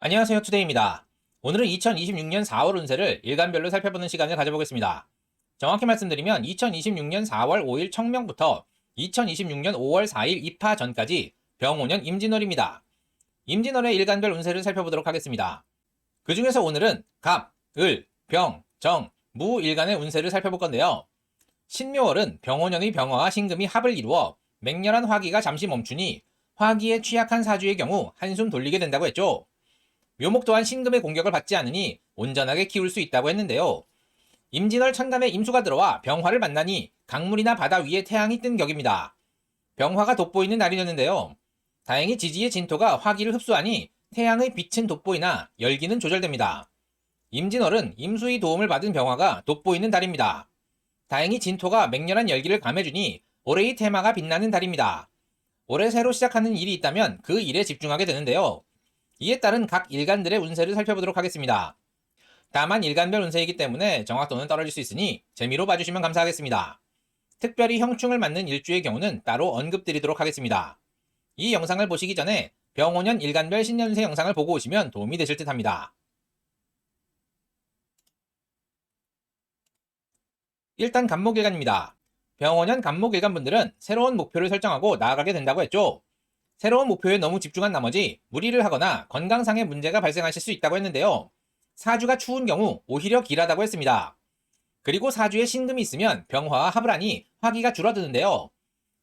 안녕하세요, 투데이입니다. 오늘은 2026년 4월 운세를 일간별로 살펴보는 시간을 가져보겠습니다. 정확히 말씀드리면 2026년 4월 5일 청명부터 2026년 5월 4일 입하 전까지 병오년 임진월입니다. 임진월의 일간별 운세를 살펴보도록 하겠습니다. 그 중에서 오늘은 갑, 을, 병, 정, 무 일간의 운세를 살펴볼 건데요. 신묘월은 병오년의 병화와 신금이 합을 이루어 맹렬한 화기가 잠시 멈추니 화기에 취약한 사주의 경우 한숨 돌리게 된다고 했죠. 묘목 또한 신금의 공격을 받지 않으니 온전하게 키울 수 있다고 했는데요. 임진월 천간에 임수가 들어와 병화를 만나니 강물이나 바다 위에 태양이 뜬 격입니다. 병화가 돋보이는 날이었는데요. 다행히 지지의 진토가 화기를 흡수하니 태양의 빛은 돋보이나 열기는 조절됩니다. 임진월은 임수의 도움을 받은 병화가 돋보이는 달입니다. 다행히 진토가 맹렬한 열기를 감해주니 올해의 테마가 빛나는 달입니다. 올해 새로 시작하는 일이 있다면 그 일에 집중하게 되는데요. 이에 따른 각 일간들의 운세를 살펴보도록 하겠습니다. 다만 일간별 운세이기 때문에 정확도는 떨어질 수 있으니 재미로 봐주시면 감사하겠습니다. 특별히 형충을 맞는 일주의 경우는 따로 언급드리도록 하겠습니다. 이 영상을 보시기 전에 병오년 일간별 신년운세 영상을 보고 오시면 도움이 되실 듯 합니다. 일단 간목일간입니다. 병오년 간목일간 분들은 새로운 목표를 설정하고 나아가게 된다고 했죠. 새로운 목표에 너무 집중한 나머지 무리를 하거나 건강상의 문제가 발생하실 수 있다고 했는데요. 사주가 추운 경우 오히려 길하다고 했습니다. 그리고 사주에 신금이 있으면 병화와 합을 하니 화기가 줄어드는데요.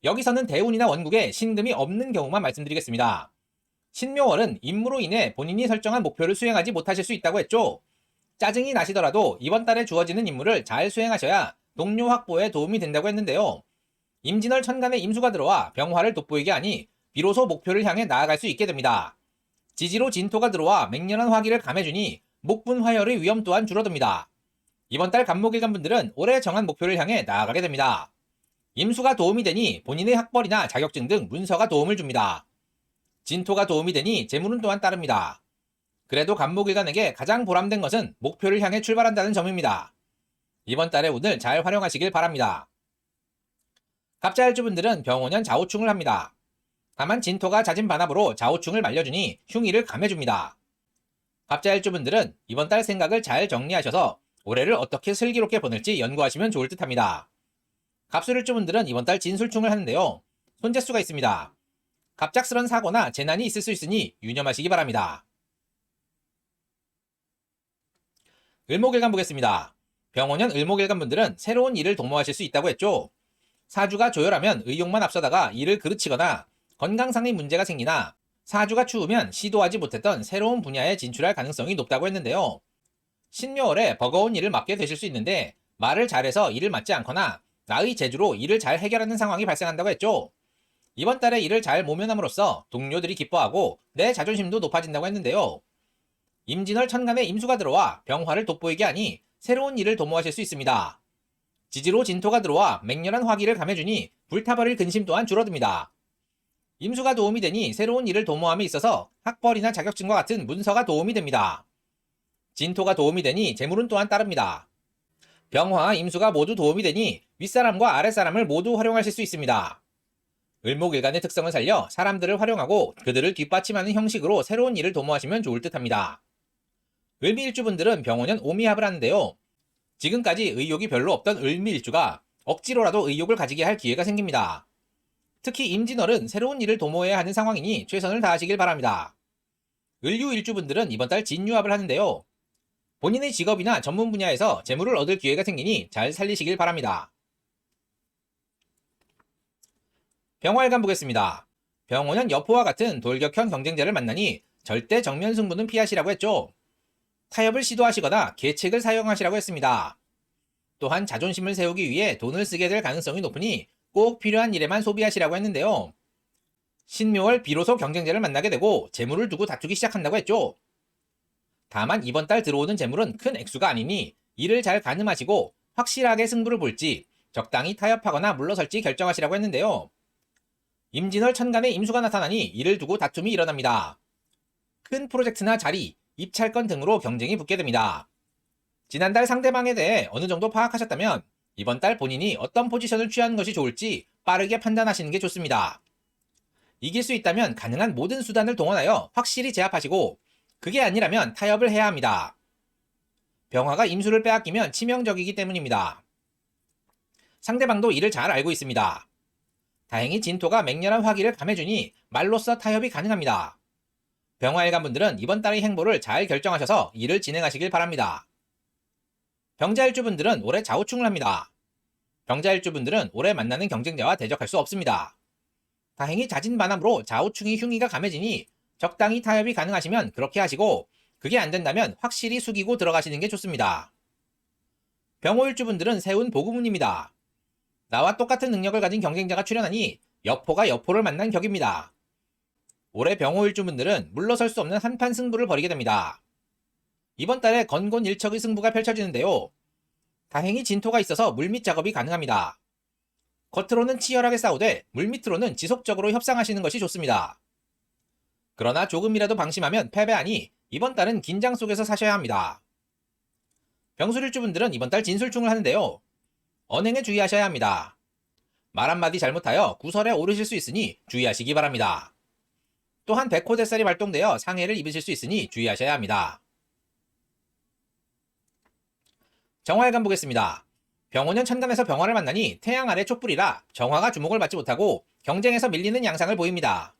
여기서는 대운이나 원국에 신금이 없는 경우만 말씀드리겠습니다. 신묘월은 임무로 인해 본인이 설정한 목표를 수행하지 못하실 수 있다고 했죠. 짜증이 나시더라도 이번 달에 주어지는 임무를 잘 수행하셔야 동료 확보에 도움이 된다고 했는데요. 임진월 천간에 임수가 들어와 병화를 돋보이게 하니 비로소 목표를 향해 나아갈 수 있게 됩니다. 지지로 진토가 들어와 맹렬한 화기를 감해주니 목분 화열의 위험 또한 줄어듭니다. 이번 달 간목일간 분들은 올해 정한 목표를 향해 나아가게 됩니다. 임수가 도움이 되니 본인의 학벌이나 자격증 등 문서가 도움을 줍니다. 진토가 도움이 되니 재물은 또한 따릅니다. 그래도 간목일간에게 가장 보람된 것은 목표를 향해 출발한다는 점입니다. 이번 달의 운을 잘 활용하시길 바랍니다. 갑자일주분들은 병오년 좌우충을 합니다. 다만 진토가 잦은 반합으로 좌우충을 말려주니 흉의를 감해줍니다. 갑자일주분들은 이번 달 생각을 잘 정리하셔서 올해를 어떻게 슬기롭게 보낼지 연구하시면 좋을 듯합니다. 갑술일주분들은 이번 달 진술충을 하는데요. 손재수가 있습니다. 갑작스런 사고나 재난이 있을 수 있으니 유념하시기 바랍니다. 을목일간 보겠습니다. 병오년 을목일간 분들은 새로운 일을 도모하실 수 있다고 했죠. 사주가 조열하면 의욕만 앞서다가 일을 그르치거나 건강상의 문제가 생기나 사주가 추우면 시도하지 못했던 새로운 분야에 진출할 가능성이 높다고 했는데요. 신묘월에 버거운 일을 맡게 되실 수 있는데 말을 잘해서 일을 맡지 않거나 나의 재주로 일을 잘 해결하는 상황이 발생한다고 했죠. 이번 달에 일을 잘 모면함으로써 동료들이 기뻐하고 내 자존심도 높아진다고 했는데요. 임진월 천간에 임수가 들어와 병화를 돋보이게 하니 새로운 일을 도모하실 수 있습니다. 지지로 진토가 들어와 맹렬한 화기를 감해주니 불타버릴 근심 또한 줄어듭니다. 임수가 도움이 되니 새로운 일을 도모함에 있어서 학벌이나 자격증과 같은 문서가 도움이 됩니다. 진토가 도움이 되니 재물은 또한 따릅니다. 병화와 임수가 모두 도움이 되니 윗사람과 아랫사람을 모두 활용하실 수 있습니다. 을목일간의 특성을 살려 사람들을 활용하고 그들을 뒷받침하는 형식으로 새로운 일을 도모하시면 좋을 듯합니다. 을미일주분들은 병오년 오미합을 하는데요. 지금까지 의욕이 별로 없던 을미일주가 억지로라도 의욕을 가지게 할 기회가 생깁니다. 특히 임진월은 새로운 일을 도모해야 하는 상황이니 최선을 다하시길 바랍니다. 을유일주분들은 이번 달 진유합을 하는데요. 본인의 직업이나 전문 분야에서 재물을 얻을 기회가 생기니 잘 살리시길 바랍니다. 병화일간 보겠습니다. 병오년 여포와 같은 돌격형 경쟁자를 만나니 절대 정면 승부는 피하시라고 했죠. 타협을 시도하시거나 계책을 사용하시라고 했습니다. 또한 자존심을 세우기 위해 돈을 쓰게 될 가능성이 높으니 꼭 필요한 일에만 소비하시라고 했는데요. 신묘월 비로소 경쟁자를 만나게 되고 재물을 두고 다투기 시작한다고 했죠. 다만 이번 달 들어오는 재물은 큰 액수가 아니니 이를 잘 가늠하시고 확실하게 승부를 볼지 적당히 타협하거나 물러설지 결정하시라고 했는데요. 임진월 천간에 임수가 나타나니 이를 두고 다툼이 일어납니다. 큰 프로젝트나 자리, 입찰권 등으로 경쟁이 붙게 됩니다. 지난달 상대방에 대해 어느 정도 파악하셨다면 이번 달 본인이 어떤 포지션을 취하는 것이 좋을지 빠르게 판단하시는 게 좋습니다. 이길 수 있다면 가능한 모든 수단을 동원하여 확실히 제압하시고 그게 아니라면 타협을 해야 합니다. 병화가 임수를 빼앗기면 치명적이기 때문입니다. 상대방도 이를 잘 알고 있습니다. 다행히 진토가 맹렬한 화기를 감해주니 말로써 타협이 가능합니다. 병화일관분들은 이번 달의 행보를 잘 결정하셔서 일을 진행하시길 바랍니다. 병자일주분들은 올해 좌우충을 합니다. 병자일주분들은 올해 만나는 경쟁자와 대적할 수 없습니다. 다행히 자진반함으로 좌우충이 흉의가 감해지니 적당히 타협이 가능하시면 그렇게 하시고 그게 안된다면 확실히 숙이고 들어가시는 게 좋습니다. 병호일주분들은 세운 보구문입니다. 나와 똑같은 능력을 가진 경쟁자가 출현하니 여포가 여포를 만난 격입니다. 올해 병호일주분들은 물러설 수 없는 한판 승부를 벌이게 됩니다. 이번 달에 건곤일척의 승부가 펼쳐지는데요. 다행히 진토가 있어서 물밑 작업이 가능합니다. 겉으로는 치열하게 싸우되 물밑으로는 지속적으로 협상하시는 것이 좋습니다. 그러나 조금이라도 방심하면 패배하니 이번 달은 긴장 속에서 사셔야 합니다. 병술일주분들은 이번 달 진술충을 하는데요. 언행에 주의하셔야 합니다. 말 한마디 잘못하여 구설에 오르실 수 있으니 주의하시기 바랍니다. 또한 백호대살이 발동되어 상해를 입으실 수 있으니 주의하셔야 합니다. 정화일간 보겠습니다. 병오년 천간에서 병화를 만나니 태양 아래 촛불이라 정화가 주목을 받지 못하고 경쟁에서 밀리는 양상을 보입니다.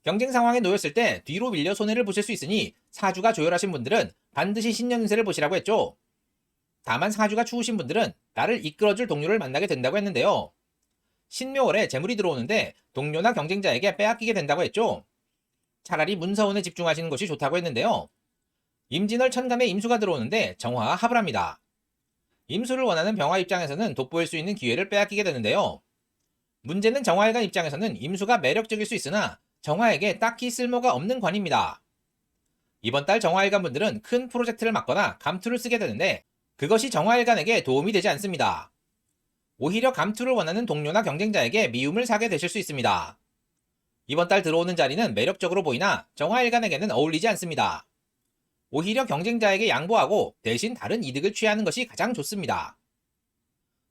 경쟁 상황에 놓였을 때 뒤로 밀려 손해를 보실 수 있으니 사주가 조열하신 분들은 반드시 신년 운세를 보시라고 했죠. 다만 사주가 추우신 분들은 나를 이끌어줄 동료를 만나게 된다고 했는데요. 신묘월에 재물이 들어오는데 동료나 경쟁자에게 빼앗기게 된다고 했죠. 차라리 문서운에 집중하시는 것이 좋다고 했는데요. 임진월 천간에 임수가 들어오는데 정화와 합을 합니다. 임수를 원하는 병화 입장에서는 돋보일 수 있는 기회를 빼앗기게 되는데요. 문제는 정화일간 입장에서는 임수가 매력적일 수 있으나 정화에게 딱히 쓸모가 없는 관입니다. 이번 달 정화일간 분들은 큰 프로젝트를 맡거나 감투를 쓰게 되는데 그것이 정화일간에게 도움이 되지 않습니다. 오히려 감투를 원하는 동료나 경쟁자에게 미움을 사게 되실 수 있습니다. 이번 달 들어오는 자리는 매력적으로 보이나 정화일간에게는 어울리지 않습니다. 오히려 경쟁자에게 양보하고 대신 다른 이득을 취하는 것이 가장 좋습니다.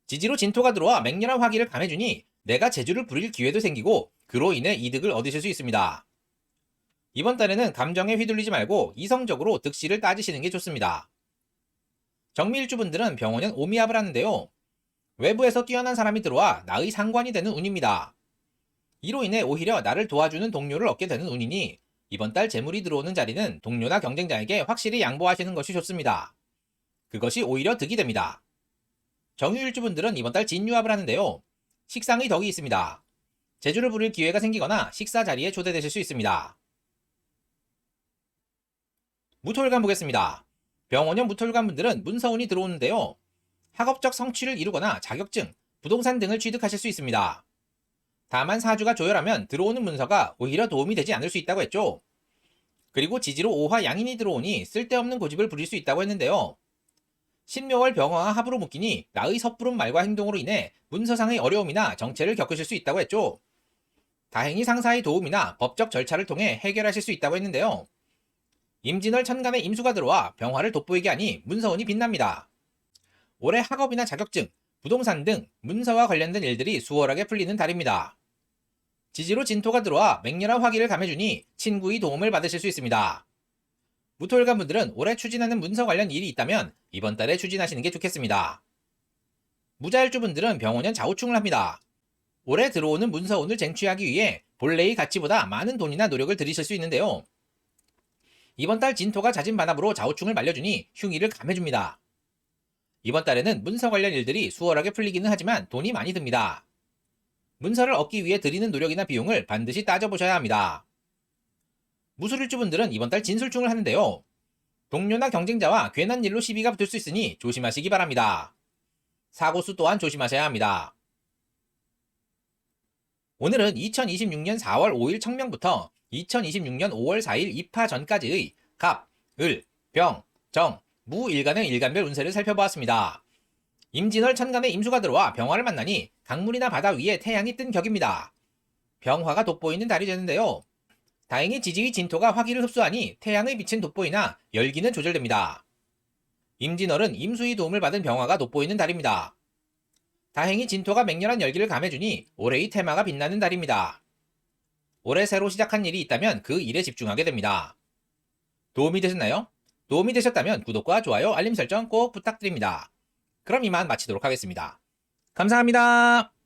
지지로 진토가 들어와 맹렬한 화기를 감해주니 내가 재주를 부릴 기회도 생기고 그로 인해 이득을 얻으실 수 있습니다. 이번 달에는 감정에 휘둘리지 말고 이성적으로 득실을 따지시는 게 좋습니다. 정미일주분들은 병원은 오미합을 하는데요. 외부에서 뛰어난 사람이 들어와 나의 상관이 되는 운입니다. 이로 인해 오히려 나를 도와주는 동료를 얻게 되는 운이니 이번 달 재물이 들어오는 자리는 동료나 경쟁자에게 확실히 양보하시는 것이 좋습니다. 그것이 오히려 득이 됩니다. 정유일주분들은 이번 달 진유합을 하는데요. 식상의 덕이 있습니다. 재주를 부릴 기회가 생기거나 식사 자리에 초대되실 수 있습니다. 무토일간 보겠습니다. 병원형 무토일간 분들은 문서운이 들어오는데요. 학업적 성취를 이루거나 자격증, 부동산 등을 취득하실 수 있습니다. 다만 사주가 조열하면 들어오는 문서가 오히려 도움이 되지 않을 수 있다고 했죠. 그리고 지지로 오화 양인이 들어오니 쓸데없는 고집을 부릴 수 있다고 했는데요. 신묘월 병화와 합으로 묶이니 나의 섣부른 말과 행동으로 인해 문서상의 어려움이나 정체를 겪으실 수 있다고 했죠. 다행히 상사의 도움이나 법적 절차를 통해 해결하실 수 있다고 했는데요. 임진월 천간에 임수가 들어와 병화를 돋보이게 하니 문서운이 빛납니다. 올해 학업이나 자격증, 부동산 등 문서와 관련된 일들이 수월하게 풀리는 달입니다. 지지로 진토가 들어와 맹렬한 화기를 감해주니 친구의 도움을 받으실 수 있습니다. 무토일간 분들은 올해 추진하는 문서 관련 일이 있다면 이번 달에 추진하시는 게 좋겠습니다. 무자일주 분들은 병원년 좌우충을 합니다. 올해 들어오는 문서운을 쟁취하기 위해 본래의 가치보다 많은 돈이나 노력을 들이실 수 있는데요. 이번 달 진토가 자진반합으로 좌우충을 말려주니 흉의를 감해줍니다. 이번 달에는 문서 관련 일들이 수월하게 풀리기는 하지만 돈이 많이 듭니다. 문서를 얻기 위해 들이는 노력이나 비용을 반드시 따져보셔야 합니다. 무술일주분들은 이번 달 진술충을 하는데요. 동료나 경쟁자와 괜한 일로 시비가 붙을 수 있으니 조심하시기 바랍니다. 사고수 또한 조심하셔야 합니다. 오늘은 2026년 4월 5일 청명부터 2026년 5월 4일 입하 전까지의 갑, 을, 병, 정, 무 일간의 일간별 운세를 살펴보았습니다. 임진월 천간에 임수가 들어와 병화를 만나니 강물이나 바다 위에 태양이 뜬 격입니다. 병화가 돋보이는 달이 되는데요. 다행히 지지의 진토가 화기를 흡수하니 태양의 빛은 돋보이나 열기는 조절됩니다. 임진월은 임수의 도움을 받은 병화가 돋보이는 달입니다. 다행히 진토가 맹렬한 열기를 감해주니 올해의 테마가 빛나는 달입니다. 올해 새로 시작한 일이 있다면 그 일에 집중하게 됩니다. 도움이 되셨나요? 도움이 되셨다면 구독과 좋아요, 알림 설정 꼭 부탁드립니다. 그럼 이만 마치도록 하겠습니다. 감사합니다.